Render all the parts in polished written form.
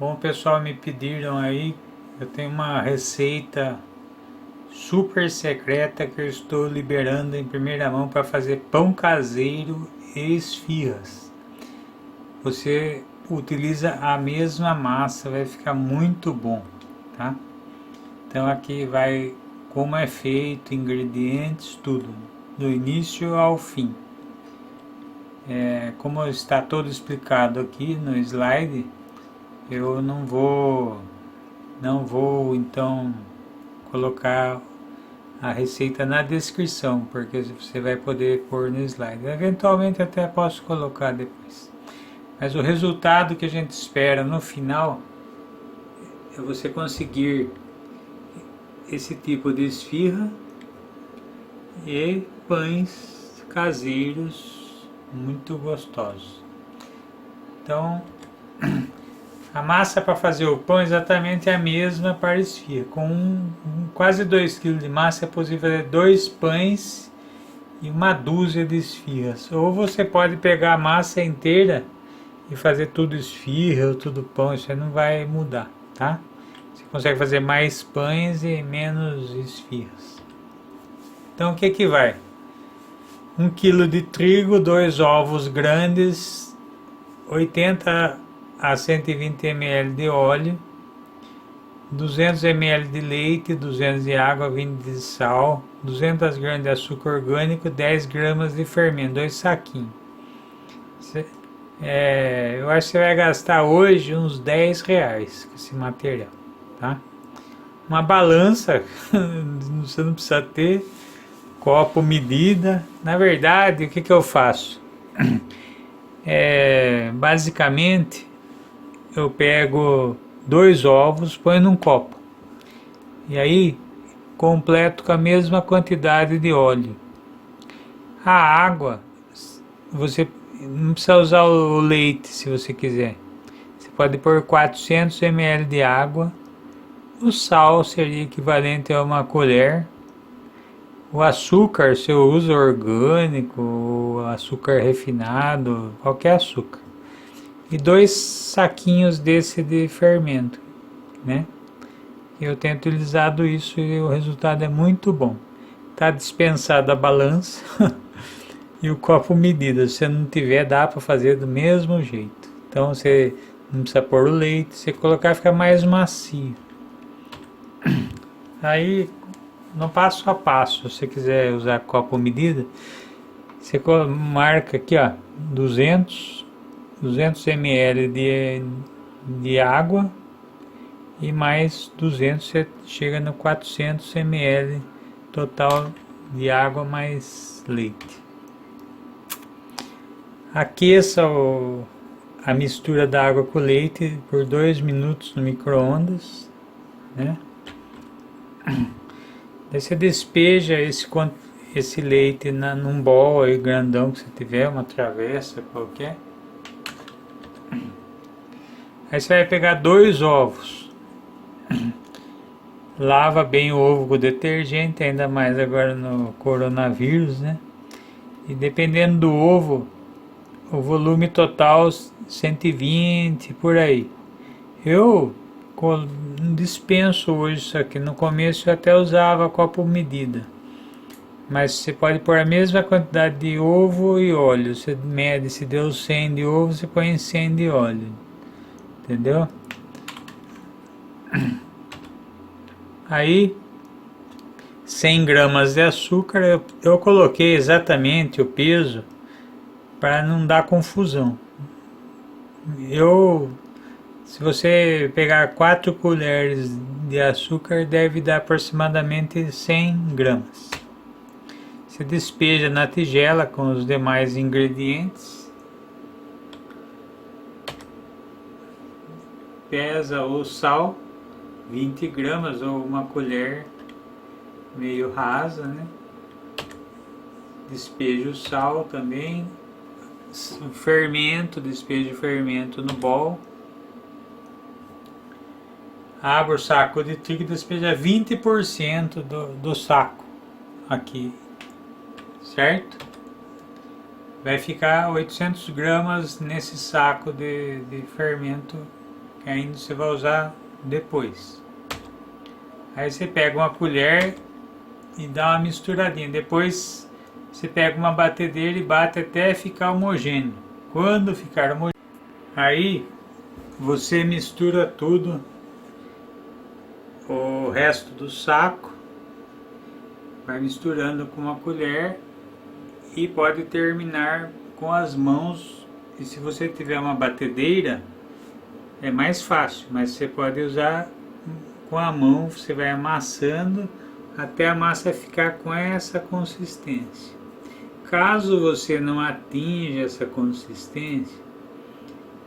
Bom, pessoal, me pediram aí, eu tenho uma receita super secreta que eu estou liberando em primeira mão para fazer pão caseiro e esfirras. Você utiliza a mesma massa, vai ficar muito bom, tá? Então aqui vai como é feito, ingredientes, tudo, do início ao fim. Como está todo explicado aqui no slide, eu não vou então colocar a receita na descrição, porque você vai poder pôr no slide. Eventualmente até posso colocar depois. Mas o resultado que a gente espera no final é você conseguir esse tipo de esfirra e pães caseiros muito gostosos. Então, a massa para fazer o pão é exatamente a mesma para esfirra. Com quase 2 kg de massa é possível fazer 2 pães e uma dúzia de esfirras. Ou você pode pegar a massa inteira e fazer tudo esfirra ou tudo pão, isso aí não vai mudar, tá? Você consegue fazer mais pães e menos esfirras. Então o que vai? 1 kg de trigo, 2 ovos grandes, 80 a 120 ml de óleo, 200 ml de leite, 200 de água, 20 de sal, 200 gramas de açúcar orgânico, 10 gramas de fermento, 2 saquinhos. Eu acho que você vai gastar hoje uns 10 reais com esse material, tá? Uma balança, você não precisa ter, copo, medida. Na verdade, o que eu faço? Basicamente, eu pego 2 ovos, ponho num copo. E aí, completo com a mesma quantidade de óleo. A água, você não precisa usar o leite se você quiser. Você pode pôr 400 ml de água. O sal seria equivalente a uma colher. O açúcar, se eu uso orgânico, açúcar refinado, qualquer açúcar. E 2 saquinhos desse de fermento, né? Eu tenho utilizado isso e o resultado é muito bom. Está dispensado a balança e o copo medida. Se você não tiver, dá para fazer do mesmo jeito. Então você não precisa pôr o leite, se colocar fica mais macio. Aí, no passo a passo, se você quiser usar copo medida, você marca aqui, ó, 200 ml de água e mais 200, você chega no 400 ml total de água mais leite. Aqueça a mistura da água com leite por 2 minutos no micro-ondas, né? Daí você despeja esse leite num bol aí grandão que você tiver, uma travessa qualquer. Aí você vai pegar 2 ovos. Lava bem o ovo com detergente, ainda mais agora no coronavírus, né? E dependendo do ovo, o volume total 120 por aí. Eu dispenso hoje isso aqui. No começo eu até usava copo medida. Mas você pode pôr a mesma quantidade de ovo e óleo. Você mede, se deu 100 de ovo, você põe 100 de óleo. Entendeu? Aí 100 gramas de açúcar, eu coloquei exatamente o peso para não dar confusão. Se você pegar 4 colheres de açúcar, deve dar aproximadamente 100 gramas. Você despeja na tigela com os demais ingredientes. Pesa o sal, 20 gramas ou uma colher meio rasa, né? Despeja o sal também. O fermento, despeja o fermento no bol. Abre o saco de trigo e despeja 20% do saco aqui, certo? Vai ficar 800 gramas nesse saco de fermento que ainda você vai usar depois. Aí você pega uma colher e dá uma misturadinha. Depois você pega uma batedeira e bate até ficar homogêneo. Quando ficar homogêneo, aí você mistura tudo, o resto do saco, vai misturando com uma colher e pode terminar com as mãos. E se você tiver uma batedeira, é mais fácil, mas você pode usar com a mão, você vai amassando até a massa ficar com essa consistência. Caso você não atinja essa consistência,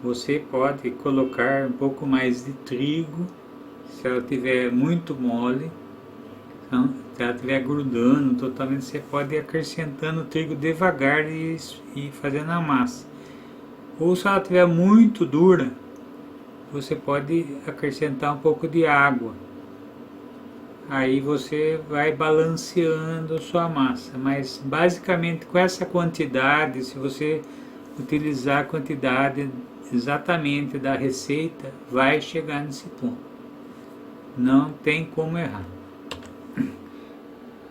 você pode colocar um pouco mais de trigo, se ela estiver muito mole. Então, se ela estiver grudando totalmente, você pode ir acrescentando trigo devagar e fazendo a massa. Ou se ela estiver muito dura, você pode acrescentar um pouco de água. Aí você vai balanceando sua massa, mas basicamente com essa quantidade, se você utilizar a quantidade exatamente da receita, vai chegar nesse ponto. Não tem como errar.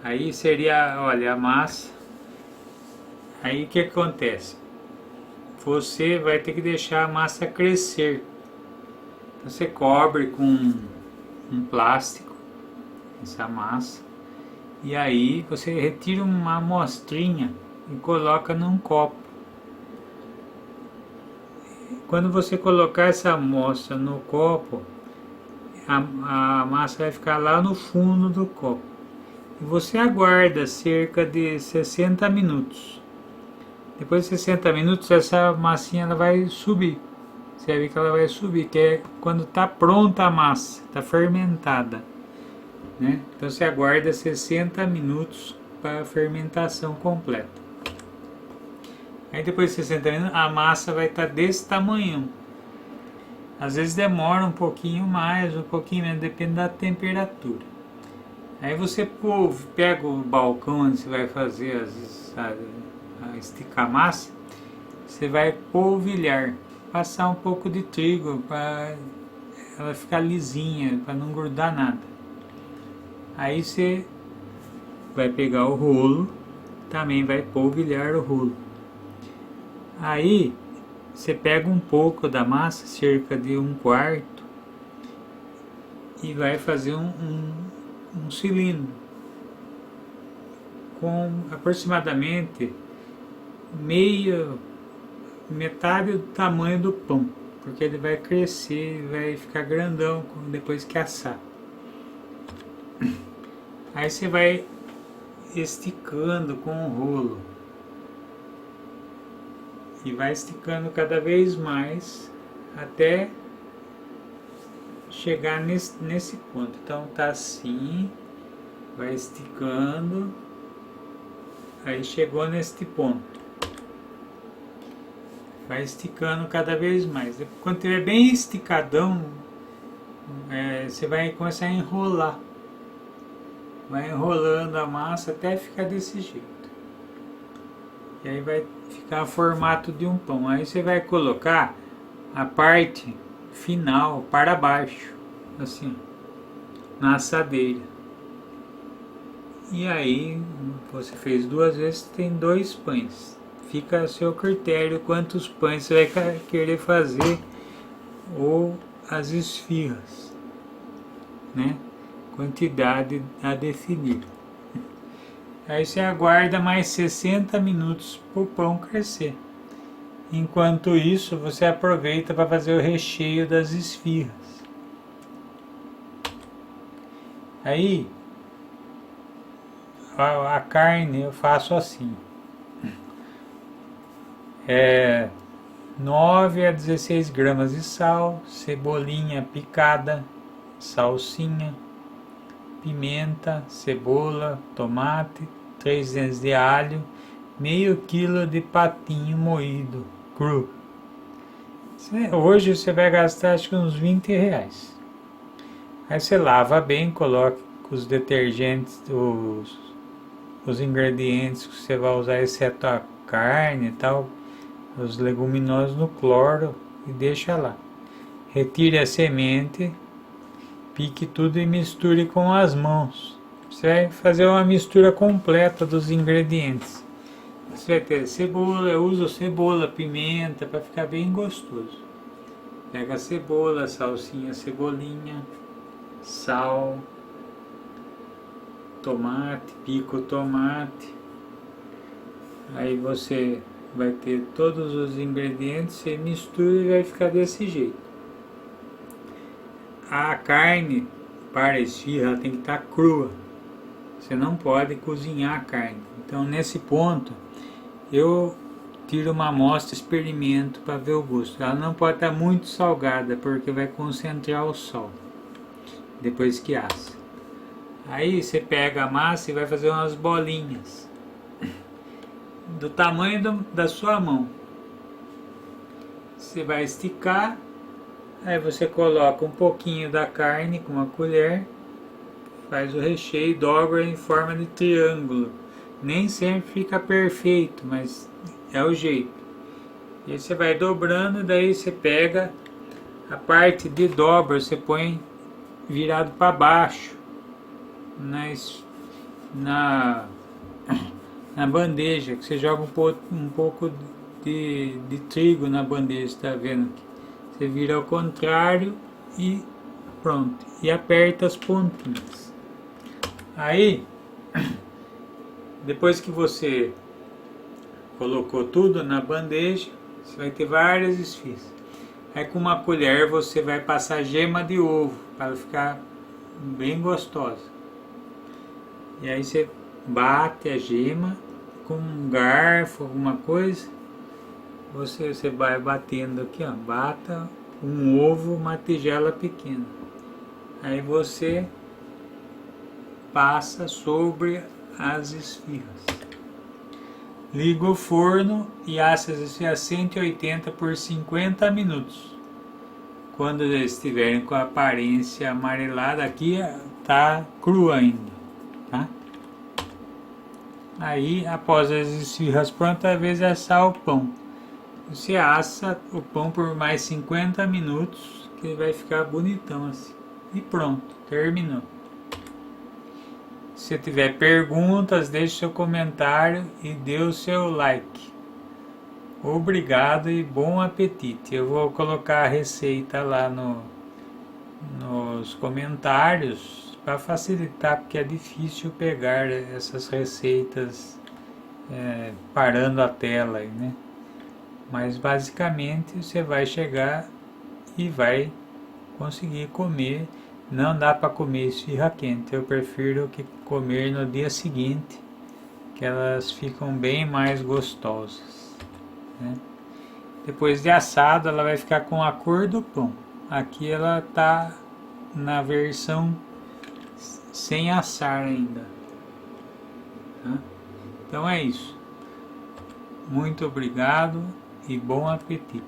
Aí seria, olha, a massa. Aí o que acontece? Você vai ter que deixar a massa crescer. Então, você cobre com um plástico essa massa e aí você retira uma amostrinha e coloca num copo. Quando você colocar essa amostra no copo, a massa vai ficar lá no fundo do copo. E você aguarda cerca de 60 minutos. Depois de 60 minutos, essa massinha ela vai subir. Você vai ver que ela vai subir, que é quando está pronta a massa, está fermentada. Né? Então você aguarda 60 minutos para a fermentação completa. Aí depois de 60 minutos, a massa vai estar desse tamanho. Às vezes demora um pouquinho mais, um pouquinho menos, depende da temperatura. Aí você pega o balcão onde você vai fazer esticar a massa, você vai polvilhar, passar um pouco de trigo para ela ficar lisinha, para não grudar nada. Aí você vai pegar o rolo, também vai polvilhar o rolo. Aí você pega um pouco da massa, cerca de 1/4, e vai fazer um cilindro com aproximadamente metade do tamanho do pão, porque ele vai crescer e vai ficar grandão depois que assar. Aí você vai esticando com o rolo e vai esticando cada vez mais até chegar nesse ponto. Então tá assim, vai esticando, aí chegou neste ponto, vai esticando cada vez mais. Quando estiver bem esticadão, você vai começar a enrolar, vai enrolando a massa até ficar desse jeito. E aí vai ficar o formato de um pão. Aí você vai colocar a parte final para baixo, assim, na assadeira. E aí você fez 2 vezes, tem 2 pães. Fica a seu critério quantos pães você vai querer fazer, ou as esfirras, né? Quantidade a definir. Aí você aguarda mais 60 minutos para o pão crescer. Enquanto isso, você aproveita para fazer o recheio das esfirras. Aí, a carne eu faço assim. 9 a 16 gramas de sal, cebolinha picada, salsinha, pimenta, cebola, tomate, 3 dentes de alho, meio quilo de patinho moído, cru. Hoje você vai gastar acho que uns R$20. Aí você lava bem, coloque os detergentes, os ingredientes que você vai usar, exceto a carne e tal, os leguminosos no cloro, e deixa lá. retire a semente, pique tudo e misture com as mãos. Você vai fazer uma mistura completa dos ingredientes. Você vai ter cebola, eu uso cebola, pimenta para ficar bem gostoso. Pega a cebola, salsinha, cebolinha, sal, tomate, pica o tomate. Aí você vai ter todos os ingredientes, você mistura e vai ficar desse jeito. A carne para esfirra tem que estar crua. Você não pode cozinhar a carne. Então nesse ponto eu tiro uma amostra, experimento para ver o gosto. Ela não pode estar muito salgada porque vai concentrar o sal depois que assa. Aí você pega a massa e vai fazer umas bolinhas do tamanho da sua mão. Você vai esticar, aí você coloca um pouquinho da carne com uma colher, faz o recheio e dobra em forma de triângulo. Nem sempre fica perfeito, mas é o jeito. E aí você vai dobrando, daí você pega a parte de dobra, você põe virado para baixo na bandeja, que você joga um pouco de trigo na bandeja, tá vendo? Você vira ao contrário e pronto, e aperta as pontinhas. Aí, depois que você colocou tudo na bandeja, você vai ter várias esfirras. Aí com uma colher você vai passar gema de ovo para ficar bem gostosa. E aí você bate a gema com um garfo, alguma coisa. Você vai batendo aqui, ó, bata um ovo, uma tigela pequena. Aí você passa sobre as esfirras. Liga o forno e assa as esfirras a 180 por 50 minutos. Quando eles estiverem com a aparência amarelada, aqui tá cru ainda, tá? Aí, após as esfirras prontas, às vezes assar o pão. Você assa o pão por mais 50 minutos, que ele vai ficar bonitão assim. E pronto, terminou. Se tiver perguntas, deixe seu comentário e dê o seu like. Obrigado e bom apetite. Eu vou colocar a receita lá nos comentários para facilitar, porque é difícil pegar essas receitas parando a tela, né? Mas basicamente você vai chegar e vai conseguir comer. Não dá para comer esfirra quente, eu prefiro comer no dia seguinte, que elas ficam bem mais gostosas, né? Depois de assado ela vai ficar com a cor do pão. Aqui ela está na versão sem assar ainda, tá? Então é isso. Muito obrigado e bom apetite.